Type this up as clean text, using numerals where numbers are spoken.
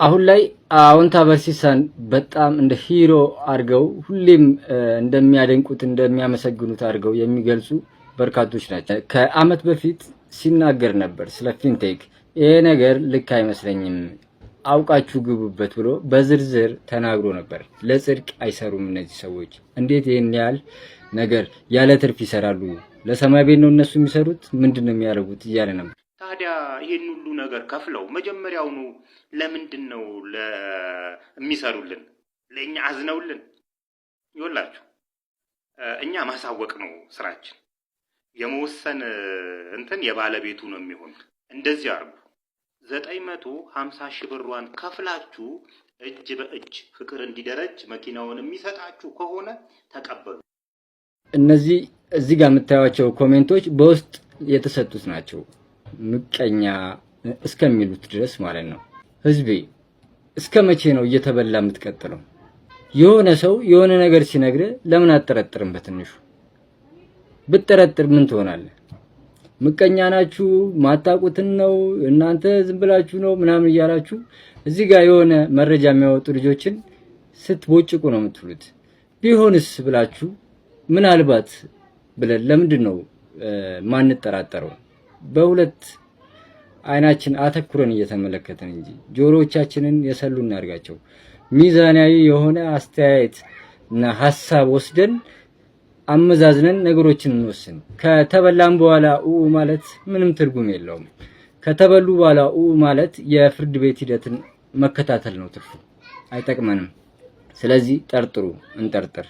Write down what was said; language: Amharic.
አሁን ላይ አዎንታ በርሲሳን በጣም እንደ ሂሮ አድርገው ሁሌም እንደሚያደንቁት እንደሚያመሰግኑት አድርገው የሚገልጹ በርካቶች ናቸው። ከአመት በፊት ሲናገር ነበር ስለ ፊንቴክ። ይሄ ነገር ልክ አይመስለኝም አውቃችሁ ግቡበት ብሎ በዝርዝር ተናግሮ ነበር። ለጽድቅ አይሰሩም እነዚህ ሰዎች። እንዴት ይሄን ያህል ነገር ያለ ትርፍ ይሰራሉ? ለሰማይ ቤት ነው እነሱ የሚሰሩት? ምንድነው የሚያደርጉት እያለ ነበር። ታዲያ ይሄን ሁሉ ነገር ከፍለው መጀመሪያውኑ ለምንድን ነው የሚሰሩልን? ለኛ አዝነውልን? ይወላችሁ እኛ ማሳወቅ ነው ስራችን። የመወሰን እንትን የባለቤቱ ነው የሚሆን። እንደዚህ አርጉ። 950 ሺህ ብሯን ከፍላችሁ እጅ በእጅ ፍቅር እንዲደረጅ መኪናውን የሚሰጣችሁ ከሆነ ተቀበሉ። እነዚህ እዚህ ጋር የምታዩቸው ኮሜንቶች በውስጥ የተሰጡት ናቸው። ምቀኛ እስከሚሉት ድረስ ማለት ነው። ህዝቤ እስከ መቼ ነው እየተበላ የምትቀጥለው? የሆነ ሰው የሆነ ነገር ሲነግረ ለምን አትጠረጥርም? በትንሹ ብትጠረጥር ምን ትሆናለህ? ምቀኛ ናችሁ፣ ማታቁትን ነው እናንተ ዝም ብላችሁ ነው ምናምን እያላችሁ እዚህ ጋር የሆነ መረጃ የሚያወጡ ልጆችን ስትቦጭቁ ነው የምትሉት። ቢሆንስ ብላችሁ ምናልባት ብለን ለምንድን ነው ማንጠራጠረው? በሁለት አይናችን አተኩረን እየተመለከተን እንጂ ጆሮዎቻችንን የሰሉ እናርጋቸው። ሚዛናዊ የሆነ አስተያየት እና ሐሳብ ወስደን አመዛዝነን ነገሮችን እንወስን። ከተበላም በኋላ ማለት ምንም ትርጉም የለውም። ከተበሉ በኋላ ማለት የፍርድ ቤት ሂደትን መከታተል ነው ትርፉ። አይጠቅመንም። ስለዚህ ጠርጥሩ፣ እንጠርጥር።